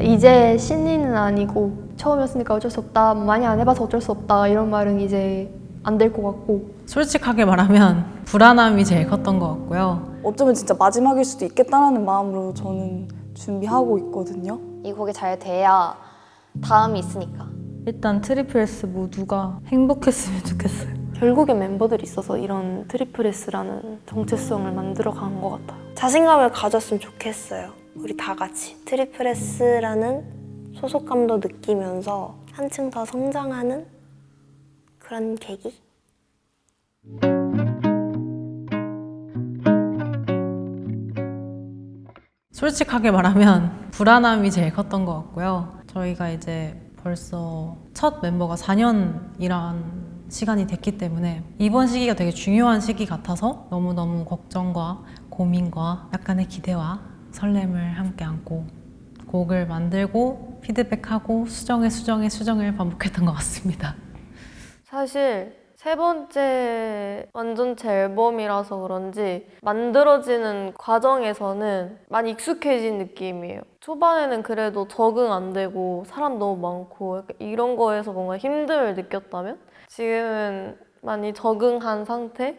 이제 신인은 아니고 처음이었으니까 어쩔 수 없다, 뭐 많이 안 해봐서 어쩔 수 없다 이런 말은 이제 안 될 것 같고. 솔직하게 말하면 불안함이 제일 컸던 것 같고요. 어쩌면 진짜 마지막일 수도 있겠다라는 마음으로 저는 준비하고 있거든요. 이 곡이 잘 돼야 다음이 있으니까. 일단 트리플 S 모두가 행복했으면 좋겠어요. 결국엔 멤버들이 있어서 이런 트리플 S라는 정체성을 만들어간 것 같아요. 자신감을 가졌으면 좋겠어요. 우리 다 같이 트리플 S라는 소속감도 느끼면서 한층 더 성장하는 그런 계기? 솔직하게 말하면 불안함이 제일 컸던 것 같고요. 저희가 이제 벌써 첫 멤버가 4년이란 시간이 됐기 때문에 이번 시기가 되게 중요한 시기 같아서 너무너무 걱정과 고민과 약간의 기대와 설렘을 함께 안고 곡을 만들고 피드백하고 수정을 반복했던 것 같습니다. 사실 세 번째 완전체 앨범이라서 그런지 만들어지는 과정에서는 많이 익숙해진 느낌이에요. 초반에는 그래도 적응 안 되고 사람 너무 많고 약간 이런 거에서 뭔가 힘듦을 느꼈다면 지금은 많이 적응한 상태?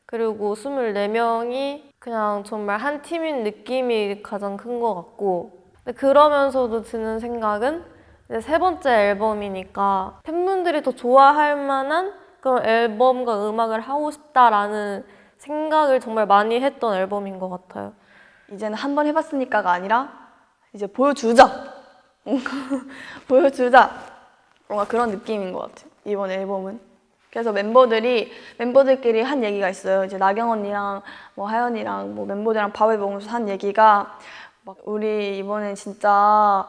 그리고 24명이 그냥 정말 한 팀인 느낌이 가장 큰 것 같고, 근데 그러면서도 드는 생각은 이제 세 번째 앨범이니까 팬분들이 더 좋아할 만한 그런 앨범과 음악을 하고 싶다라는 생각을 정말 많이 했던 앨범인 것 같아요. 이제는 한 번 해봤으니까가 아니라 이제 보여주자. 보여주자. 뭔가 그런 느낌인 것 같아요. 이번 앨범은. 그래서 멤버들끼리 한 얘기가 있어요. 이제 나경 언니랑 뭐 하연이랑 뭐 멤버들이랑 밥을 먹으면서 한 얘기가 막 우리 이번엔 진짜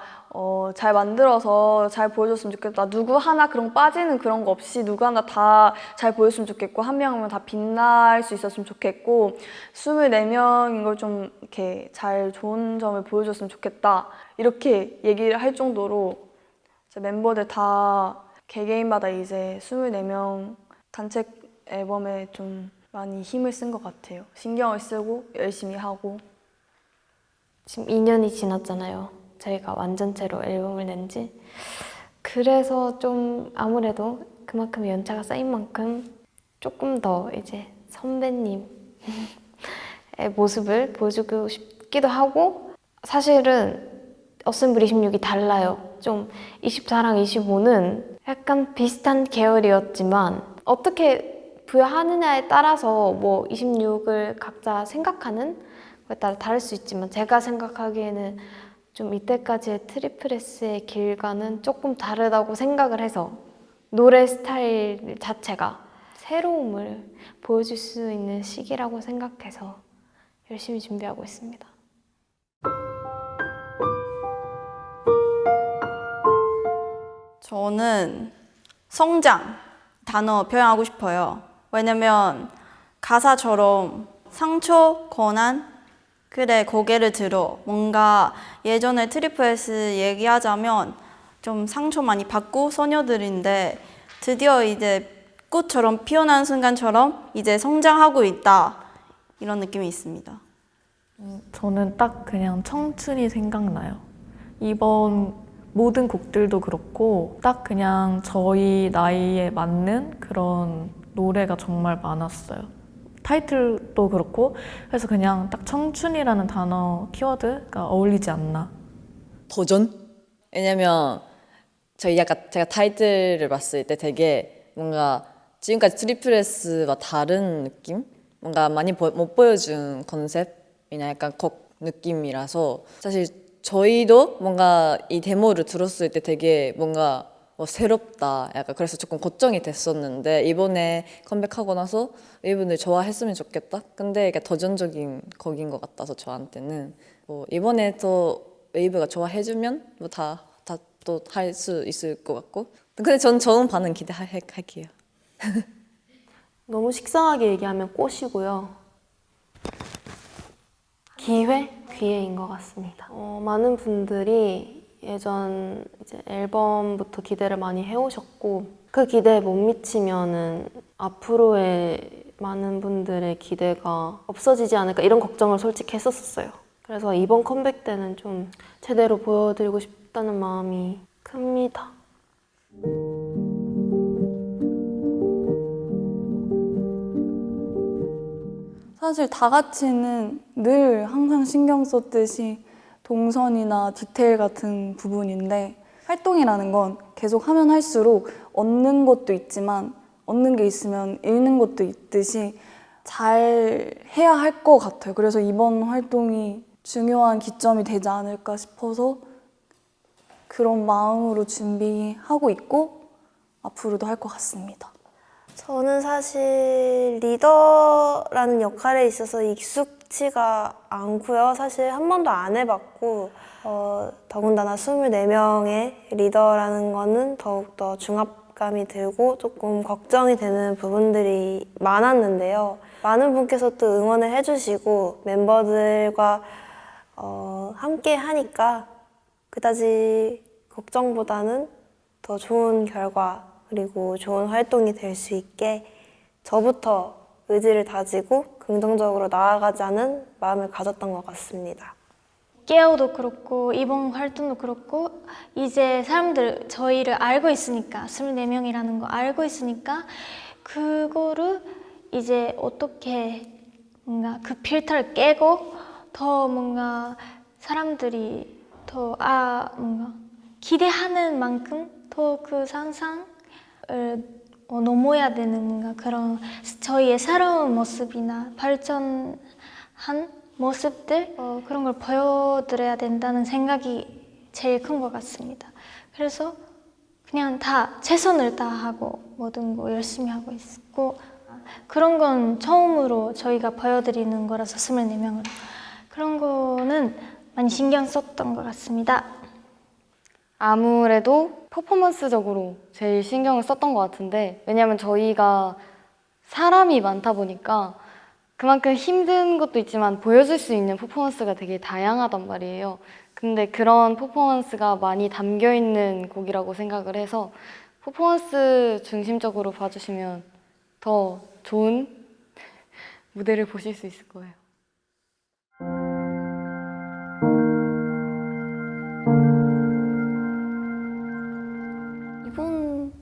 잘 만들어서 잘 보여줬으면 좋겠다. 누구 하나 그런 빠지는 그런 거 없이 누구 하나 다 잘 보였으면 좋겠고 한 명은 다 빛날 수 있었으면 좋겠고 24명인 걸 좀 이렇게 잘 좋은 점을 보여줬으면 좋겠다. 이렇게 얘기를 할 정도로 이제 멤버들 다 개개인마다 이제 24명 단체 앨범에 좀 많이 힘을 쓴 것 같아요. 신경을 쓰고 열심히 하고. 지금 2년이 지났잖아요. 저희가 완전체로 앨범을 낸 지. 그래서 좀 아무래도 그만큼 연차가 쌓인 만큼 조금 더 이제 선배님의 모습을 보여주고 싶기도 하고, 사실은 어셈블 26이 달라요. 좀 24랑 25는 약간 비슷한 계열이었지만 어떻게 부여하느냐에 따라서 뭐 26을 각자 생각하는 거에 따라 다를 수 있지만 제가 생각하기에는 좀 이때까지의 트리플 S의 길과는 조금 다르다고 생각을 해서 노래 스타일 자체가 새로움을 보여줄 수 있는 시기라고 생각해서 열심히 준비하고 있습니다. 저는 성장 단어 표현하고 싶어요. 왜냐면 가사처럼 상처, 고난, 그래 고개를 들어 뭔가 예전에 트리플 S 얘기하자면 좀 상처 많이 받고 소녀들인데 드디어 이제 꽃처럼 피어난 순간처럼 이제 성장하고 있다 이런 느낌이 있습니다. 저는 딱 그냥 청춘이 생각나요. 이번 모든 곡들도 그렇고 딱 그냥 저희 나이에 맞는 그런 노래가 정말 많았어요. 타이틀도 그렇고 그래서 그냥 딱 청춘이라는 단어 키워드가 어울리지 않나. 도전? 왜냐면 제가 타이틀을 봤을 때 되게 뭔가 지금까지 트리플 S와 다른 느낌? 뭔가 많이 못 보여준 컨셉이나 약간 곡 느낌이라서 사실 저희도 뭔가 이 데모를 들었을 때 되게 뭔가 새롭다 약간 그래서 조금 걱정이 됐었는데 이번에 컴백하고 나서 이분들 좋아했으면 좋겠다. 근데 이게 도전적인 곡인 것 같아서 저한테는 뭐 이번에 또 웨이브가 좋아해주면 뭐 다 또 할 수 있을 것 같고 근데 전 좋은 반응 기대할게요. 너무 식상하게 얘기하면 꽃이고요. 기회인 것 같습니다. 많은 분들이 예전 이제 앨범부터 기대를 많이 해오셨고 그 기대에 못 미치면은 앞으로의 많은 분들의 기대가 없어지지 않을까 이런 걱정을 솔직히 했었어요. 그래서 이번 컴백 때는 좀 제대로 보여드리고 싶고 싶다는 마음이 큽니다. 사실 다 같이는 늘 항상 신경 썼듯이 동선이나 디테일 같은 부분인데 활동이라는 건 계속 하면 할수록 얻는 것도 있지만 얻는 게 있으면 잃는 것도 있듯이 잘 해야 할 것 같아요. 그래서 이번 활동이 중요한 기점이 되지 않을까 싶어서 그런 마음으로 준비하고 있고 앞으로도 할 것 같습니다. 저는 사실 리더라는 역할에 있어서 익숙치가 않고요. 사실 한 번도 안 해봤고 더군다나 24명의 리더라는 거는 더욱더 중압감이 들고 조금 걱정이 되는 부분들이 많았는데요. 많은 분께서 또 응원을 해주시고 멤버들과 함께 하니까 그다지 걱정보다는 더 좋은 결과 그리고 좋은 활동이 될 수 있게 저부터 의지를 다지고 긍정적으로 나아가자는 마음을 가졌던 것 같습니다. 깨어도 그렇고 이번 활동도 그렇고 이제 사람들 저희를 알고 있으니까 24명이라는 거 알고 있으니까 그거를 이제 어떻게 뭔가 그 필터를 깨고 더 뭔가 사람들이 더 뭔가 기대하는 만큼 더 그 상상을 넘어야 되는 뭔가 그런 저희의 새로운 모습이나 발전한 모습들 그런 걸 보여드려야 된다는 생각이 제일 큰 것 같습니다. 그래서 그냥 다 최선을 다하고 모든 거 열심히 하고 있고 그런 건 처음으로 저희가 보여드리는 거라서 24명으로 그런 거는 많이 신경 썼던 것 같습니다. 아무래도 퍼포먼스적으로 제일 신경을 썼던 것 같은데 왜냐면 저희가 사람이 많다 보니까 그만큼 힘든 것도 있지만 보여줄 수 있는 퍼포먼스가 되게 다양하단 말이에요. 근데 그런 퍼포먼스가 많이 담겨있는 곡이라고 생각을 해서 퍼포먼스 중심적으로 봐주시면 더 좋은 무대를 보실 수 있을 거예요. 이번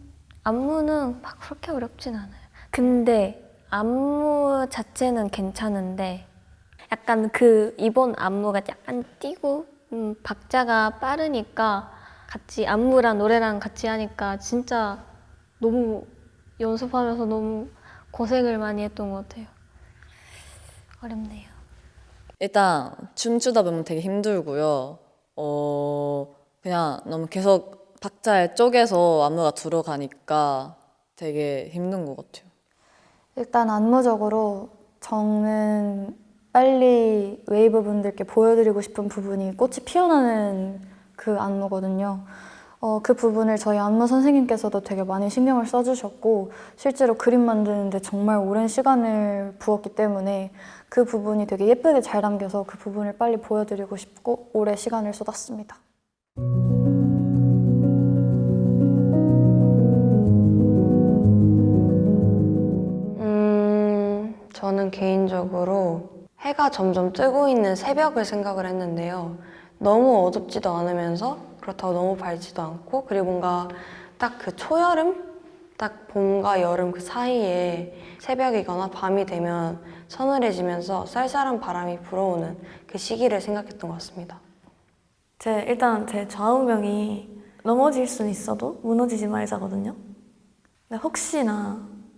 안무는 막 그렇게 어렵진 않아요. 근데 안무 자체는 괜찮은데 약간 이번 안무가 약간 뛰고 박자가 빠르니까 같이 안무랑 노래랑 같이 하니까 진짜 너무 연습하면서 너무 고생을 많이 했던 것 같아요. 어렵네요. 일단 춤추다 보면 되게 힘들고요. 그냥 너무 계속 박자에 쪼개서 안무가 들어가니까 되게 힘든 것 같아요. 일단 안무적으로 저는 빨리 웨이브 분들께 보여드리고 싶은 부분이 꽃이 피어나는 그 안무거든요. 그 부분을 저희 안무 선생님께서도 되게 많이 신경을 써주셨고 실제로 그림 만드는데 정말 오랜 시간을 부었기 때문에 그 부분이 되게 예쁘게 잘 담겨서 그 부분을 빨리 보여드리고 싶고 오래 시간을 쏟았습니다. 저는 개인적으로 해가 점점 뜨고 있는 새벽을 생각을 했는데요. 너무 어둡지도 않으면서 그렇다고 너무 밝지도 않고 그리고 뭔가 딱 그 초여름? 딱 봄과 여름 그 사이에 새벽이거나 밤이 되면 서늘해지면서 쌀쌀한 바람이 불어오는 그 시기를 생각했던 것 같습니다. 일단 제 좌우명이 넘어질 수는 있어도 무너지지 말자거든요. 근데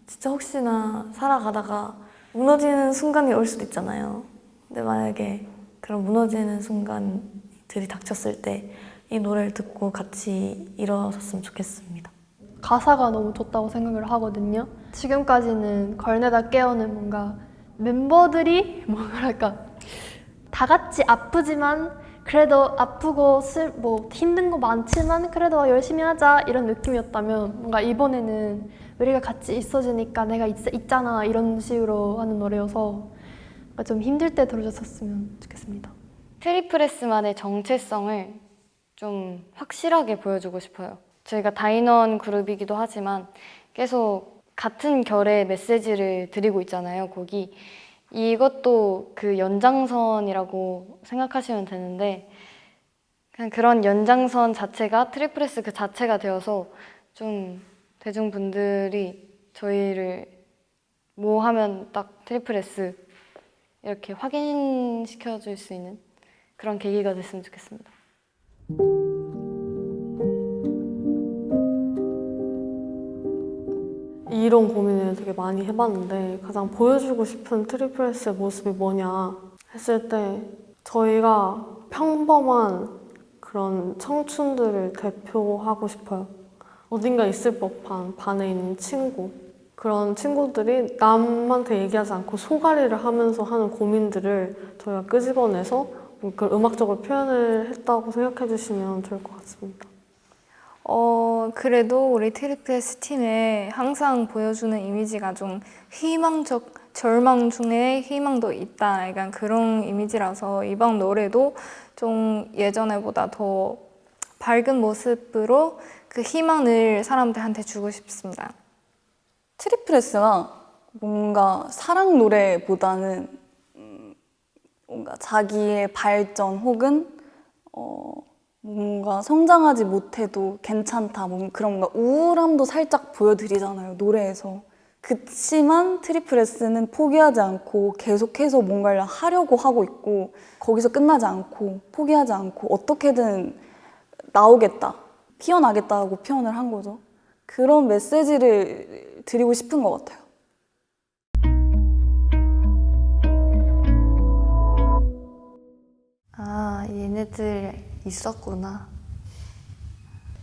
진짜 혹시나 살아가다가 무너지는 순간이 올 수도 있잖아요. 근데 만약에 그런 무너지는 순간들이 닥쳤을 때 이 노래를 듣고 같이 일어섰으면 좋겠습니다. 가사가 너무 좋다고 생각을 하거든요. 지금까지는 걸레다 깨어는 뭔가 멤버들이 뭐랄까 다 같이 아프지만 그래도 아프고 힘든 거 많지만 그래도 열심히 하자 이런 느낌이었다면 뭔가 이번에는 우리가 같이 있어주니까 내가 있잖아 이런 식으로 하는 노래여서 좀 힘들 때 들어줬으면 좋겠습니다. 트리플S만의 정체성을 좀 확실하게 보여주고 싶어요. 저희가 다인원 그룹이기도 하지만 계속 같은 결의 메시지를 드리고 있잖아요, 곡이. 이것도 그 연장선이라고 생각하시면 되는데 그냥 그런 연장선 자체가 트리플S 그 자체가 되어서 좀 대중분들이 저희를 뭐 하면 딱 트리플S 이렇게 확인시켜 줄 수 있는 그런 계기가 됐으면 좋겠습니다. 이런 고민을 되게 많이 해봤는데 가장 보여주고 싶은 트리플S의 모습이 뭐냐 했을 때 저희가 평범한 그런 청춘들을 대표하고 싶어요. 어딘가 있을 법한 반에 있는 친구, 그런 친구들이 남한테 얘기하지 않고 소갈이를 하면서 하는 고민들을 저희가 끄집어내서 그걸 음악적으로 표현을 했다고 생각해 주시면 좋을 것 같습니다. 그래도 우리 트리플스 팀에 항상 보여주는 이미지가 좀 희망적, 절망 중에 희망도 있다. 약간 그런 이미지라서 이번 노래도 좀 예전에보다 더 밝은 모습으로 그 희망을 사람들한테 주고 싶습니다. 트리플스가 뭔가 사랑 노래보다는 뭔가 자기의 발전 혹은 뭔가 성장하지 못해도 괜찮다. 그런 뭔가 우울함도 살짝 보여드리잖아요, 노래에서. 그치만 트리플S는 포기하지 않고 계속해서 뭔가를 하려고 하고 있고 거기서 끝나지 않고 포기하지 않고 어떻게든 나오겠다, 피어나겠다고 표현을 한 거죠. 그런 메시지를 드리고 싶은 것 같아요. 아, 얘네들 있었구나.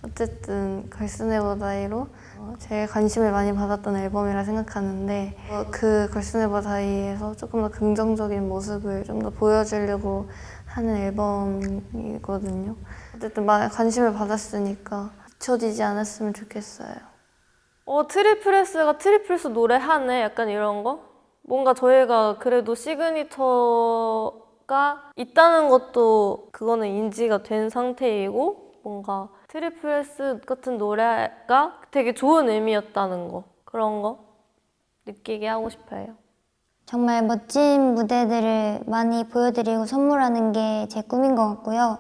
어쨌든 걸스네버다이로 제일 관심을 많이 받았던 앨범이라 생각하는데 그 걸스네버다이에서 조금 더 긍정적인 모습을 좀 더 보여주려고 하는 앨범이거든요. 어쨌든 많이 관심을 받았으니까 잊혀지지 않았으면 좋겠어요. 트리플S가 트리플스 노래하네 약간 이런 거? 뭔가 저희가 그래도 시그니처가 있다는 것도 그거는 인지가 된 상태이고 뭔가 트리플스 같은 노래가 되게 좋은 의미였다는 거, 그런 거 느끼게 하고 싶어요. 정말 멋진 무대들을 많이 보여드리고 선물하는 게 제 꿈인 것 같고요.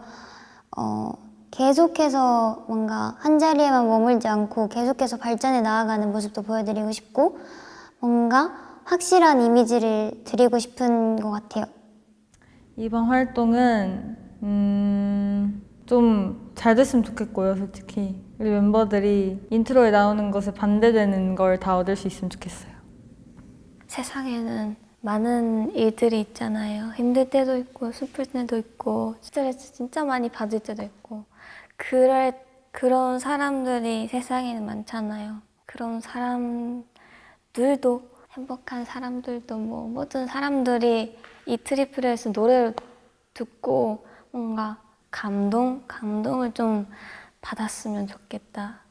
계속해서 뭔가 한 자리에만 머물지 않고 계속해서 발전해 나아가는 모습도 보여드리고 싶고 뭔가 확실한 이미지를 드리고 싶은 것 같아요. 이번 활동은 좀 잘 됐으면 좋겠고요, 솔직히. 우리 멤버들이 인트로에 나오는 것에 반대되는 걸 다 얻을 수 있으면 좋겠어요. 세상에는 많은 일들이 있잖아요. 힘들 때도 있고 슬플 때도 있고 스트레스 진짜 많이 받을 때도 있고 그런 사람들이 세상에는 많잖아요. 그런 사람들도 행복한 사람들도 모든 사람들이 이 트리플스 노래를 듣고 뭔가 감동을 좀 받았으면 좋겠다.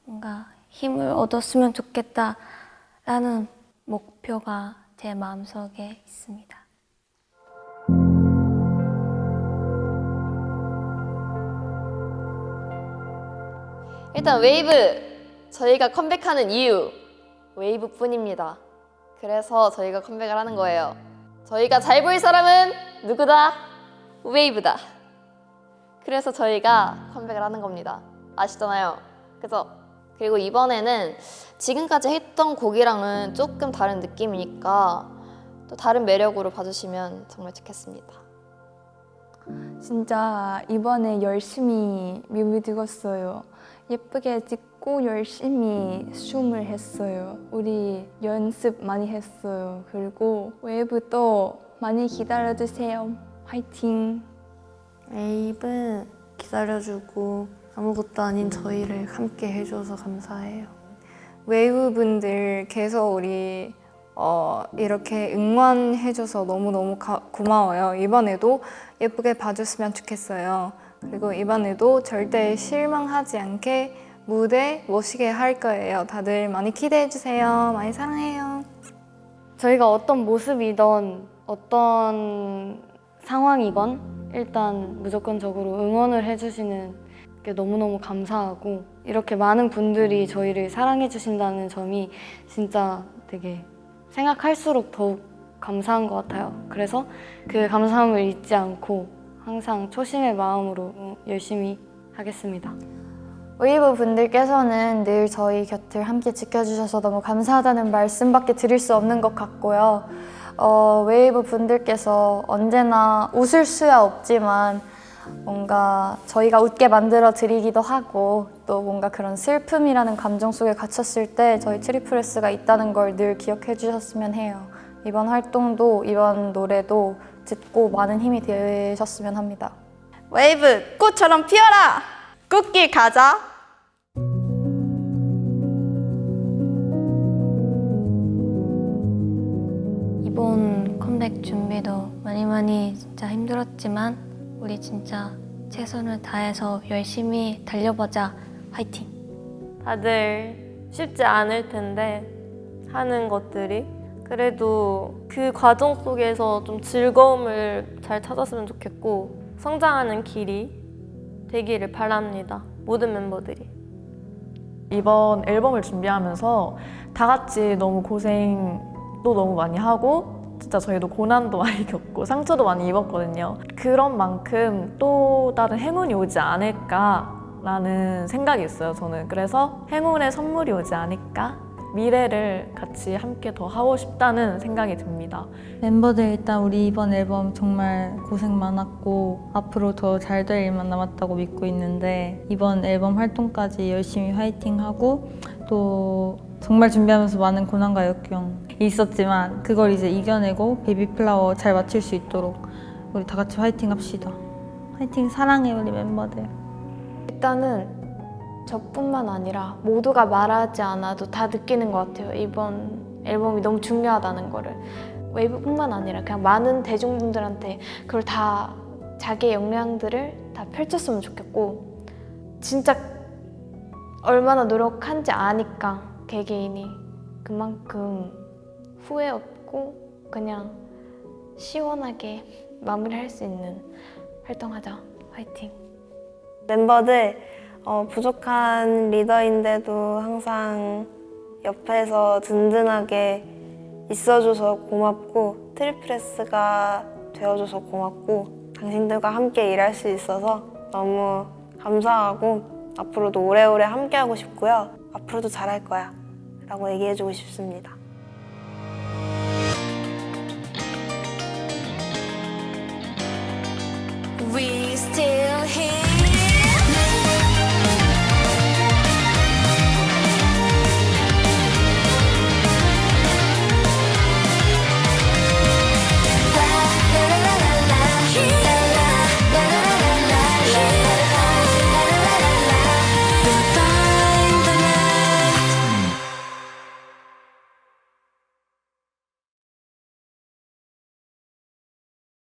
뭔가 힘을 얻었으면 좋겠다라는 목표가 제 마음속에 있습니다. 일단 웨이브! 저희가 컴백하는 이유 웨이브뿐입니다. 그래서 저희가 컴백을 하는 거예요. 저희가 잘 보일 사람은 누구다? 웨이브다. 그래서 저희가 컴백을 하는 겁니다. 아시잖아요? 그리고 이번에는 지금까지 했던 곡이랑은 조금 다른 느낌이니까 또 다른 매력으로 봐주시면 정말 좋겠습니다. 진짜 이번에 열심히 뮤비 찍었어요. 예쁘게 찍고 열심히 춤을 했어요. 우리 연습 많이 했어요. 그리고 웨이브도 많이 기다려주세요. 화이팅! 웨이브 기다려주고 아무것도 아닌 저희를 함께 해줘서 감사해요. 웨이브 분들 계속 우리 이렇게 응원해줘서 너무너무 고마워요. 이번에도 예쁘게 봐줬으면 좋겠어요. 그리고 이번에도 절대 실망하지 않게 무대 멋있게 할 거예요. 다들 많이 기대해주세요. 많이 사랑해요. 저희가 어떤 모습이던 어떤 상황이건 일단 무조건적으로 응원을 해주시는 게 너무너무 감사하고 이렇게 많은 분들이 저희를 사랑해 주신다는 점이 진짜 되게 생각할수록 더욱 감사한 것 같아요. 그래서 그 감사함을 잊지 않고 항상 초심의 마음으로 열심히 하겠습니다. 웨이브 분들께서는 늘 저희 곁을 함께 지켜주셔서 너무 감사하다는 말씀밖에 드릴 수 없는 것 같고요. 웨이브 분들께서 언제나 웃을 수야 없지만 뭔가 저희가 웃게 만들어 드리기도 하고 또 뭔가 그런 슬픔이라는 감정 속에 갇혔을 때 저희 트리플S가 있다는 걸 늘 기억해 주셨으면 해요. 이번 활동도 이번 노래도 듣고 많은 힘이 되셨으면 합니다. 웨이브 꽃처럼 피어라! 꽃길 가자! 이번 컴백 준비도 많이 진짜 힘들었지만 우리 진짜 최선을 다해서 열심히 달려보자. 화이팅! 다들 쉽지 않을 텐데 하는 것들이 그래도 그 과정 속에서 좀 즐거움을 잘 찾았으면 좋겠고 성장하는 길이 되기를 바랍니다. 모든 멤버들이. 이번 앨범을 준비하면서 다 같이 너무 고생도 너무 많이 하고 진짜 저희도 고난도 많이 겪고 상처도 많이 입었거든요. 그런 만큼 또 다른 행운이 오지 않을까라는 생각이 있어요, 저는. 그래서 행운의 선물이 오지 않을까? 미래를 같이 함께 더 하고 싶다는 생각이 듭니다. 멤버들 일단 우리 이번 앨범 정말 고생 많았고 앞으로 더 잘 될 일만 남았다고 믿고 있는데 이번 앨범 활동까지 열심히 화이팅하고 또 정말 준비하면서 많은 고난과 역경이 있었지만 그걸 이제 이겨내고 베이비플라워 잘 마칠 수 있도록 우리 다 같이 화이팅합시다. 화이팅! 사랑해 우리 멤버들. 일단은 저뿐만 아니라 모두가 말하지 않아도 다 느끼는 것 같아요. 이번 앨범이 너무 중요하다는 거를. 웨이브뿐만 아니라 그냥 많은 대중분들한테 그걸 다 자기의 역량들을 다 펼쳤으면 좋겠고 진짜 얼마나 노력한지 아니까 개개인이 그만큼 후회 없고 그냥 시원하게 마무리할 수 있는 활동하자. 화이팅! 멤버들 부족한 리더인데도 항상 옆에서 든든하게 있어줘서 고맙고 트리플S가 되어줘서 고맙고 당신들과 함께 일할 수 있어서 너무 감사하고 앞으로도 오래오래 함께하고 싶고요. 앞으로도 잘할 거야 라고 얘기해주고 싶습니다.